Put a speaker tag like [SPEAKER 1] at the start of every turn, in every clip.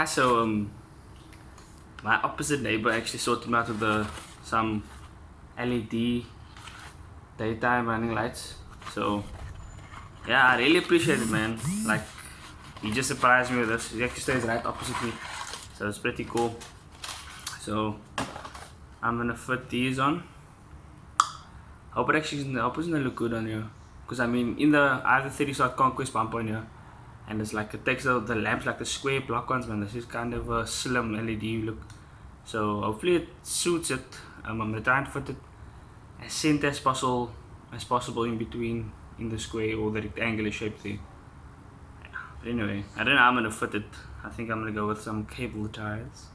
[SPEAKER 1] so my opposite neighbor actually sorted me out with some LED daytime running lights. So yeah, I really appreciate it, man. Like, he just surprised me with this. He actually stays right opposite me, so it's pretty cool. So I'm gonna fit these on. Hope it actually doesn't look good on here, because I mean, I have the 30 Conquest bumper on here, and it's like, it takes the lamps like the square block ones, man. This is kind of a slim LED look, so hopefully it suits it. I'm gonna try and fit it as center as possible in between, in the square or the rectangular shape there. Yeah. But anyway, I don't know how I'm gonna fit it. I think I'm gonna go with some cable ties.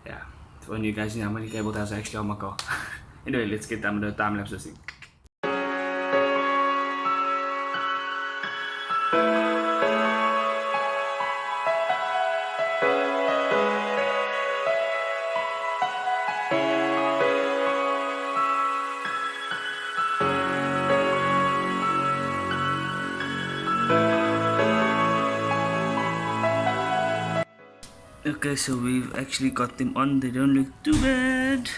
[SPEAKER 1] Yeah, for you guys know how many cable ties are actually on my car. Anyway, let's get down to the time lapse this thing. Okay, so we've actually got them on. They don't look too bad.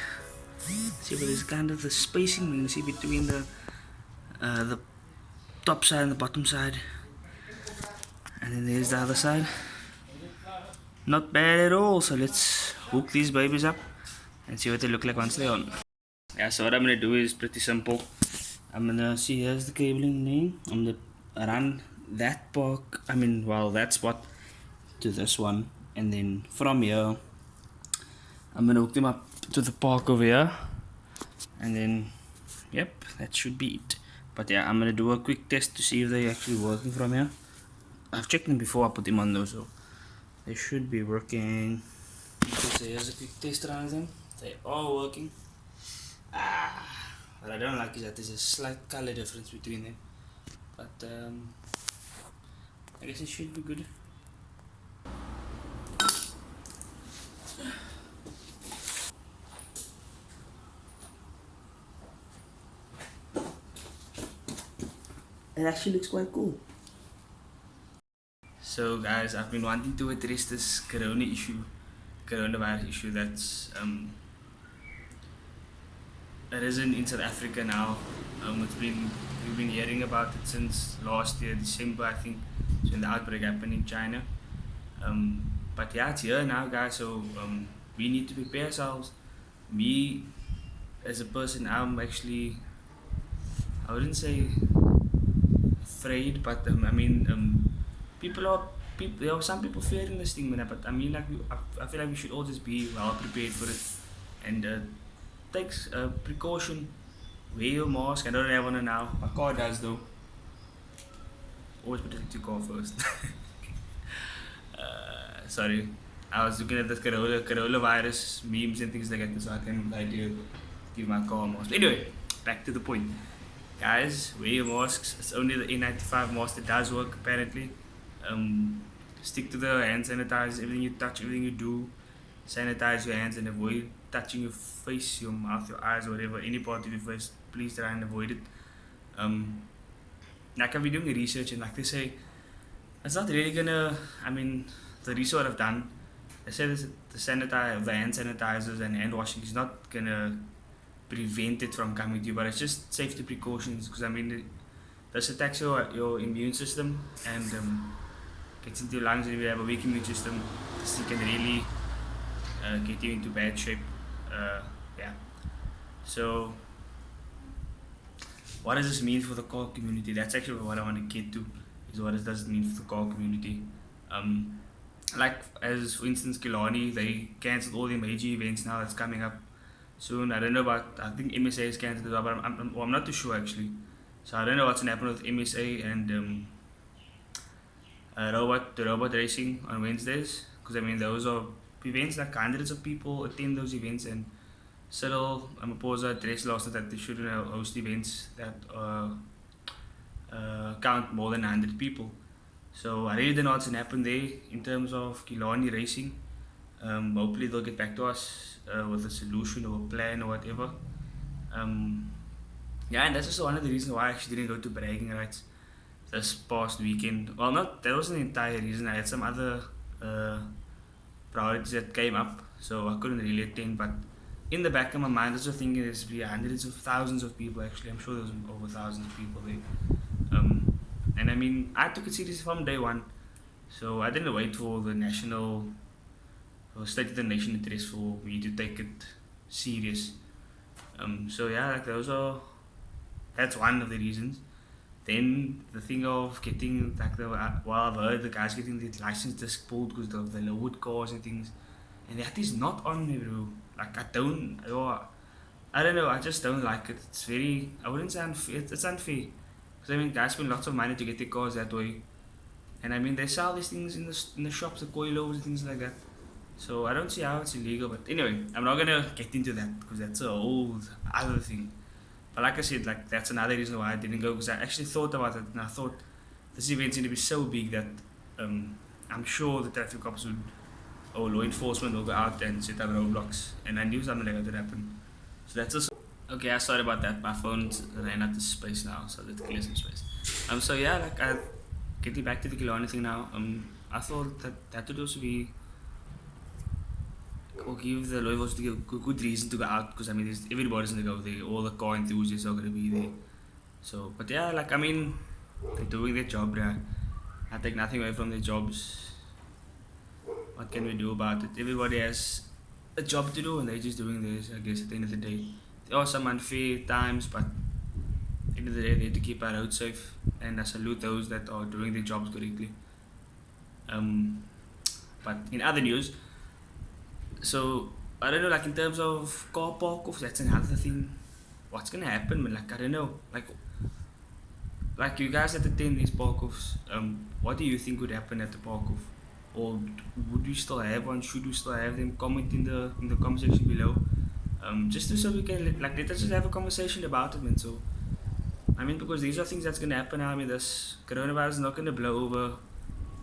[SPEAKER 1] See, but there's kind of the spacing you can see between the top side and the bottom side, and then there's the other side. Not bad at all. So let's hook these babies up and see what they look like once they're on. Yeah, so what I'm gonna do is pretty simple. I'm gonna see, here's the cabling name. I'm gonna run that park, that spot to this one, and then from here I'm gonna hook them up to the park over here, and then yep, that should be it. But yeah, I'm gonna do a quick test to see if they're actually working from here. I've checked them before I put them on though, so they should be working. So here's a quick test around them. They are working. What I don't like is that there's a slight color difference between them, but I guess it should be good. It actually looks quite cool. So guys, I've been wanting to address this coronavirus issue that's arisen in South Africa now. We've been hearing about it since last year, December, I think, when the outbreak happened in China. But yeah, it's here now, guys. So we need to prepare ourselves. Me, as a person, I'm actually, I wouldn't say afraid, but there are some people fearing this thing, man. But I mean, like, I feel like we should all just be well prepared for it, and take precaution. Wear your mask. I don't have one now. My car does though. Always protect your car first. Sorry, I was looking at the coronavirus memes and things like that, so I can give my car a mask. Anyway, back to the point. Guys, wear your masks. It's only the N95 mask that does work, apparently. Stick to the hand sanitizer. Everything you touch, everything you do, sanitize your hands and avoid touching your face, your mouth, your eyes, whatever, any part of your face. Please try and avoid it. Like, I've been doing research, and like they say, it's not really gonna, the research I've done, they say the hand sanitizers and hand washing is not gonna prevent it from coming to you, but it's just safety precautions, because this attacks your immune system and gets into your lungs, and if you have a weak immune system, this thing can really get you into bad shape. Yeah. So what does this mean for the car community? That's actually what I want to get to, is what does it mean for the car community. Like, as for instance, Killarney, they cancelled all their major events now that's coming up soon. I don't know about, I think MSA is cancelled as well, but I'm not too sure actually. So I don't know what's going to happen with MSA and the robot racing on Wednesdays, because those are events like hundreds of people attend those events, and Cyril Ramaphosa addressed last night that they shouldn't host events that count more than 100 people. So I really don't know what's going to happen there in terms of Killarney racing. Hopefully they'll get back to us with a solution or a plan or whatever. Yeah, and that's also one of the reasons why I actually didn't go to bragging rights this past weekend. Well, that wasn't the entire reason. I had some other priorities that came up, so I couldn't really attend. But in the back of my mind, I was just thinking there's be hundreds of thousands of people. Actually, I'm sure there's over thousands of people there. And I mean, I took it seriously from day one. So I didn't wait for the national or state of the nation address for me to take it serious. So yeah, like that's one of the reasons. Then the thing of getting like well, I've heard the guys getting the license disc pulled because of the lowered cars and things, and that is not on me, bro. Like I don't know. I just don't like it. It's very. I wouldn't say unfair. It's unfair. Because I mean, guys spend lots of money to get their cars that way, and I mean they sell these things in the shops, the coilovers and things like that. So I don't see how it's illegal. But anyway, I'm not gonna get into that because that's a whole other thing. But like I said, like that's another reason why I didn't go, because I actually thought about it and I thought this event's going to be so big that I'm sure the traffic cops would or law enforcement will go out and set up roadblocks, and I knew something like that would happen. So that's also okay. I'm sorry about that. My phone ran out of space now, so let's clear some space. So yeah, like getting back to the Killarney thing now. I thought that would also be or give the law enforcement a good reason to go out, because I mean everybody's gonna go there. All the car enthusiasts are gonna be there. So, but yeah, like I mean, they're doing their job, yeah. I take nothing away from their jobs. What can we do about it? Everybody has a job to do, and they're just doing this. I guess at the end of the day, there are some unfair times, but at the end of the day, they have to keep our roads safe. And I salute those that are doing their jobs correctly. But in other news, so I don't know, like in terms of car park offs, that's another thing. What's gonna happen? But like I don't know, like you guys that attend these park offs, what do you think would happen at the park off? Or would we still have one? Should we still have them? Comment in the comment section below. Just so we can let us just have a conversation about it, man. So I mean, because these are things that's gonna happen now. I mean, this coronavirus is not gonna blow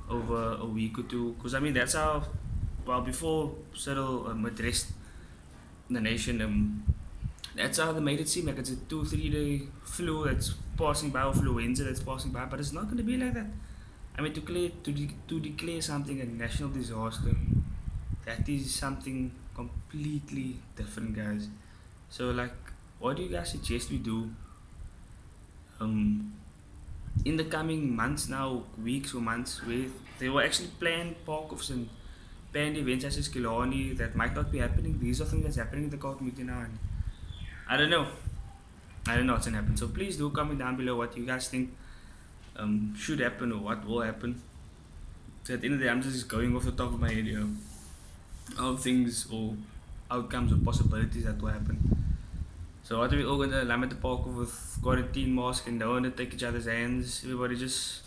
[SPEAKER 1] over a week or two. Because I mean, that's how. Well, before Cyril addressed the nation, that's how they made it seem like it's a 2-3 day flu that's passing by, or influenza that's passing by. But it's not gonna be like that. I mean, to declare something a national disaster, that is something completely different, guys. So, like, what do you guys suggest we do? In the coming months now, weeks or months, where they were actually planned park-offs and planned events such as Killarney that might not be happening. These are things that's happening in the car community now, and I don't know. I don't know what's gonna happen. So please do comment down below what you guys think should happen or what will happen. So at the end of the day, I'm just going off the top of my head, you know, of things or outcomes or possibilities that will happen. So what are we all gonna line at the park with quarantine mask and no one to take each other's hands? Everybody just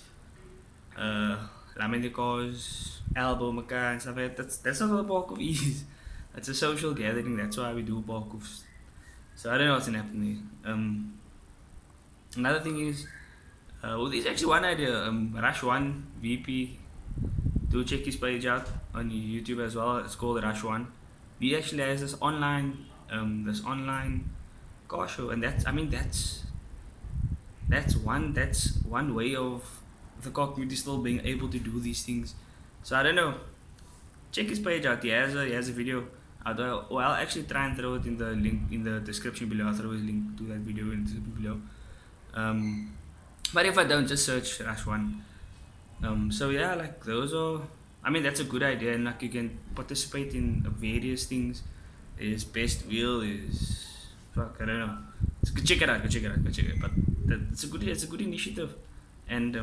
[SPEAKER 1] line in the cars, elbow Maka and stuff like that. That's not what a park off is. That's a social gathering. That's why we do park offs. So I don't know what's gonna happen there. Another thing is, well, there's actually one idea. Rush One VP, do check his page out on YouTube as well. It's called Rush One. He actually has this online car show, and that's one way of the car community still being able to do these things. So I don't know. Check his page out. He has a video. I'll actually try and throw it in the link in the description below. I'll throw a link to that video in the description below. But if I don't, just search Rush One. So yeah, like those are. I mean, that's a good idea, and like you can participate in various things. There's best wheel, is fuck, I don't know. Go check it out. But it's a good initiative, and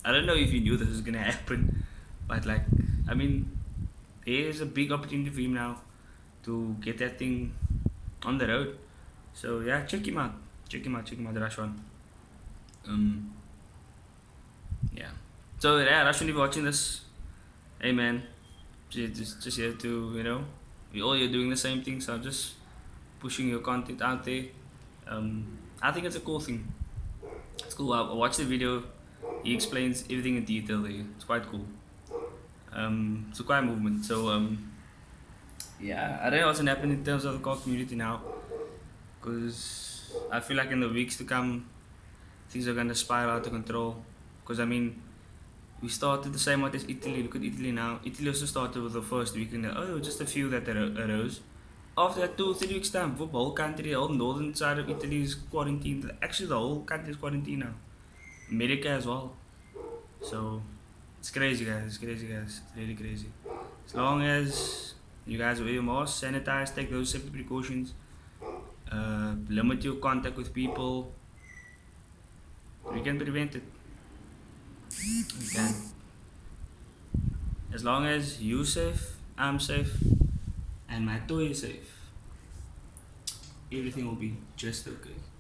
[SPEAKER 1] I don't know if you knew this was gonna happen, but like I mean, there's a big opportunity for him now to get that thing on the road. So yeah, check him out, the Rush One. Yeah. So yeah, Rush One, if you're watching this, hey man, just here to, you know, you're doing the same thing, so I'm just pushing your content out there. I think it's a cool thing. It's cool. I watched the video. He explains everything in detail there. It's quite cool. It's a quiet movement. So yeah, I don't know what's gonna happen in terms of the car community now, because I feel like in the weeks to come, things are gonna spiral out of control. Because I mean, We started the same way as Italy. Look at Italy now. Italy also started with the first week and just a few that arose. After that 2 or 3 weeks time, the whole country, the whole northern side of Italy is quarantined. Actually, the whole country is quarantined now. America as well. So it's crazy, guys. It's crazy, guys. It's really crazy. As long as you guys wear your mask, sanitize, take those safety precautions, limit your contact with people, we can prevent it. We can. As long as you're safe, I'm safe, and my toy is safe, everything will be just okay.